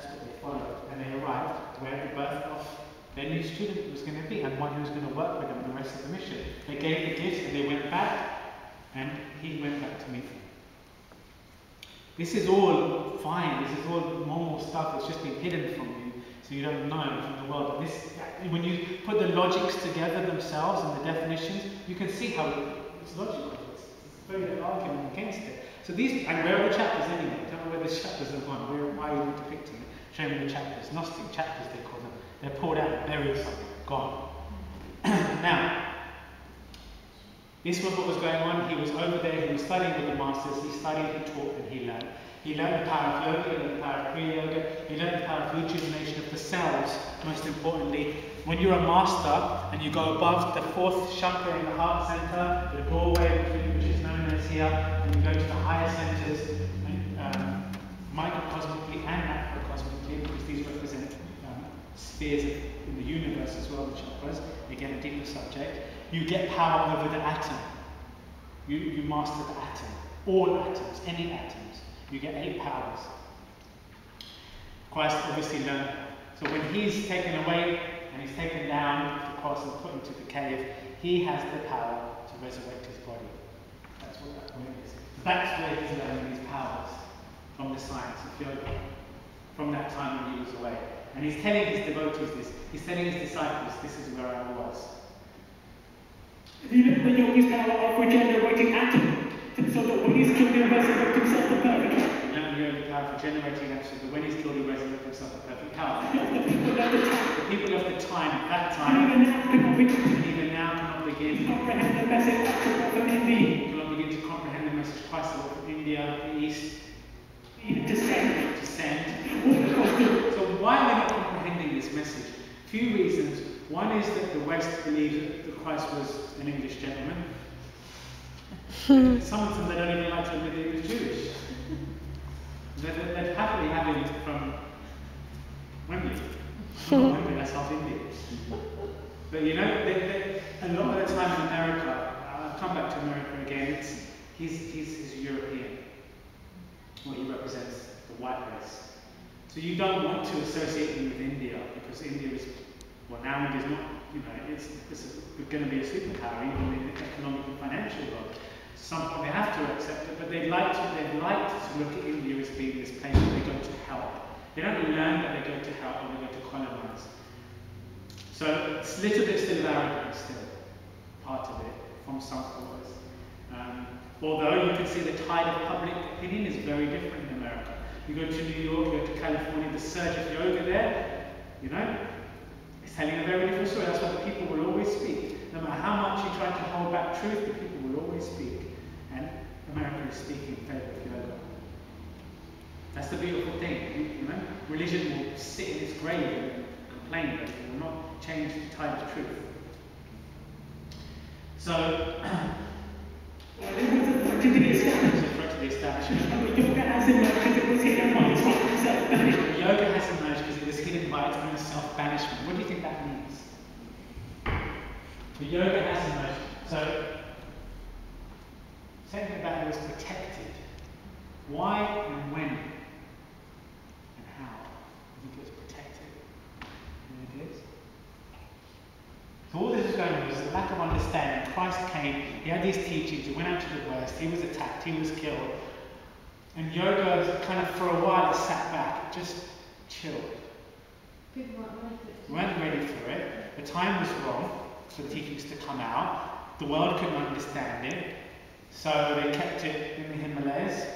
that's what they followed. And they arrived where the birth of their new student was going to be, and one who was going to work with them the rest of the mission. They gave the gifts and they went back, and he went back to meet them. This is all fine, this is all normal stuff that's just been hidden from you, so you don't know from the world. But this, when you put the logics together themselves and the definitions, you can see how it's logical. It's very argument against it. So these, and where are the chapters anyway? I don't know where the chapters have gone. Why are you depicting it? Show me the chapters. Gnostic chapters, they call them. They're pulled out, buried somewhere, gone. Now, this was what was going on. He was over there, he was studying with the masters, he studied, he taught, and he learned. He learned the power of yoga, he learned the power of Kriya Yoga, he learned the power of rejuvenation of the cells, most importantly. When you're a master and you go above the fourth chakra in the heart center, the doorway, which is known as here, and you go to the higher centers, microcosmically and macrocosmically, because these represent spheres in the universe as well, the chakras, again a deeper subject, you get power over the atom. You master the atom, all atoms, any atoms. You get 8 powers. Christ obviously learned. So when he's taken away and he's taken down to the cross and put into the cave, he has the power to resurrect his body. That's what that point is. That's where he's learning these powers, from the science of yoga, from that time when he was away. And he's telling his devotees this. He's telling his disciples, this is where I was. The yogi's power of regenerating atom, so that when he's killed, he'll resurrect himself to perfect health. The power for generating action, but when he's killed, he'll resurrect himself to perfect health. The people of the time, at that time, and even now cannot begin to comprehend the message from India. Cannot begin to comprehend the message Christ from India, the East, descend. So why are they not comprehending this message? Few reasons. One is that the West believes that Christ was an English gentleman. Some of them, they don't even like to admit that he was Jewish. They'd happily have him from Wembley. Not Wembley, that's South India. But you know, a lot of the time in America, I'll come back to America again, he's European. Well, he represents the white race. So you don't want to associate him with India, because India is, well, now India's not, you know, it's going to be a superpower, even in the economic and financial world. They have to accept it, but they'd like to look at India as being this place where they go to help. They don't learn that they go to help, and they go to colonize. So it's a little bit still of arrogance, still, part of it, from some quarters. Although you can see the tide of public opinion is very different in America. You go to New York, you go to California, the surge of yoga there, you know, it's telling a very different story. That's why the people will always speak. No matter how much you try to hold back truth, the people will always speak. And America is speaking in favor of yoga. That's the beautiful thing, you know? Religion will sit in its grave and complain, but it will not change the tide of truth. So, to the establishment. Yoga has emerged because it was hidden by its own self-banishment. Yoga has emerged because it was hidden by its own self-banishment. What do you think that means? The yoga has emerged. So, something about it was protected. Why and when and how? I think it was protected. And it is. So all this was going on was a lack of understanding. Christ came, he had these teachings, he went out to the West, he was attacked, he was killed. And yoga kind of for a while sat back, just chilled. People weren't ready for it. The time was wrong for the teachings to come out. The world couldn't understand it. So they kept it in the Himalayas,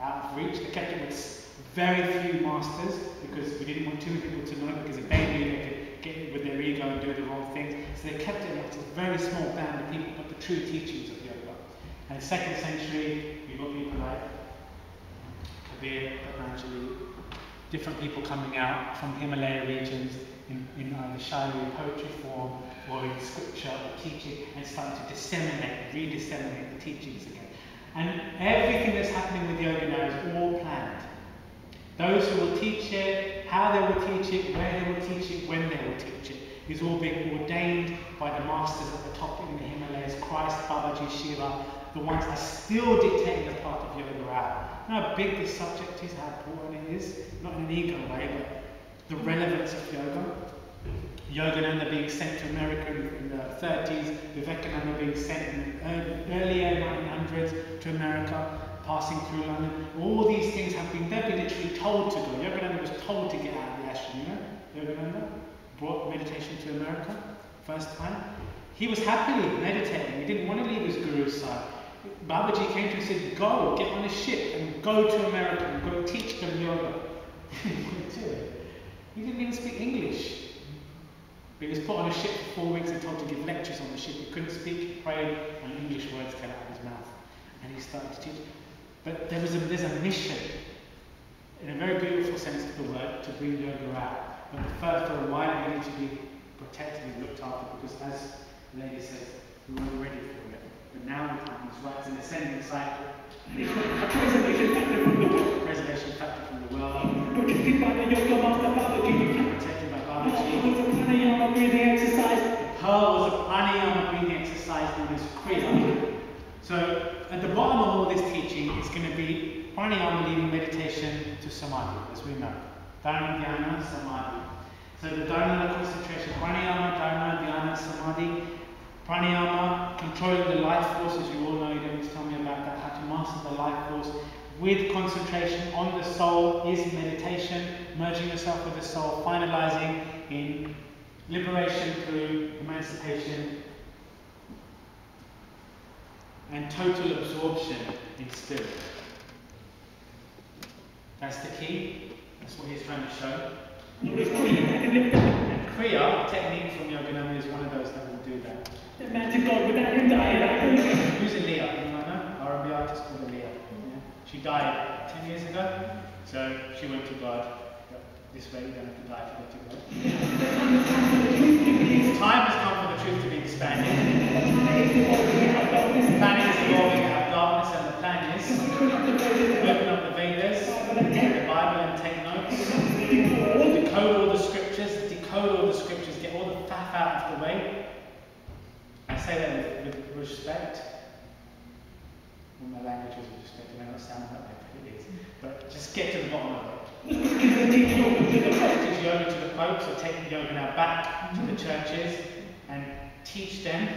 out of reach. They kept it with very few masters, because we didn't want too many people to know, because if they knew, they could get it with their ego and do the wrong things. So they kept it amongst a very small band of people, but the true teachings of yoga. And the 2nd century, you've got people like Kabir, Patanjali, different people coming out from Himalaya regions in either Shairi poetry form or in scripture or teaching, and starting to disseminate, re-disseminate the teachings again. And everything that's happening with yoga now is all planned. Those who will teach it, how they will teach it, where they will teach it, when they will teach it, is all being ordained by the masters at the top in the Himalayas, Christ, Babaji, Shiva, the ones are still dictating the path of yoga out. You know how big this subject is, how important it is, not in an ego way, but the relevance of yoga. Yogananda being sent to America in the 30s, Vivekananda being sent in the earlier 1900s to America, passing through London. All these things have been, they've been literally told to go. Yogananda was told to get out of the ashram, you know? Yogananda brought meditation to America, first time. He was happily meditating, he didn't want to leave his guru's side. Babaji came to him and said, go, get on a ship and go to America and go teach them yoga. He didn't want to do it. He didn't even speak English. He was put on a ship for 4 weeks and told to give lectures on the ship. He couldn't speak, he prayed, and English words came out of his mouth. And he started to teach. But there's a mission, in a very beautiful sense of the word, to bring yoga out. But for a while, we need to be protected and looked after, because as the lady says, we weren't ready for it. But now the time is right. It's an ascending cycle. Preservation factor from the world. Protected by the yoga master Babaji. Protected by Babaji. Pranayama breathing exercise. The pearl was a pranayama breathing exercise known as Kriya. So at the bottom of all this teaching, it's going to be pranayama leading meditation to samadhi, as we know. Dharana, dhyana, samadhi. So the dharana concentration, pranayama, dharana, dhyana, samadhi. Pranayama, controlling the life force, as you all know, you don't need to tell me about that, how to master the life force. With concentration on the soul is meditation, merging yourself with the soul, finalizing in liberation through emancipation and total absorption in spirit. That's the key. That's what he's trying to show. And Kriya, technique from Yogananda, is one of those that will do that. The magic God without him dying. Who's Leah? Anyone know? R&B artist called Leah. Yeah. She died 10 years ago, so she went to God. This way you don't have to die to get to God. Time has come for the truth to be expanded. The planet is evolving out of darkness, and the plan is open up the Vedas, the Bible, and take notes. Decode all the scriptures, get all the faff out of the way. I say that with respect. Well, my language is with respect, it may not sound that way, but it is. But just get to the bottom of it. Teach yoga to the popes, or take yoga now back to the churches and teach them.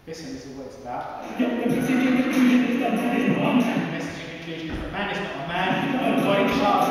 Listen, this is what it's about. Message in conclusion is that man is not a man. Message in conclusion is that man is not a man. No body sharp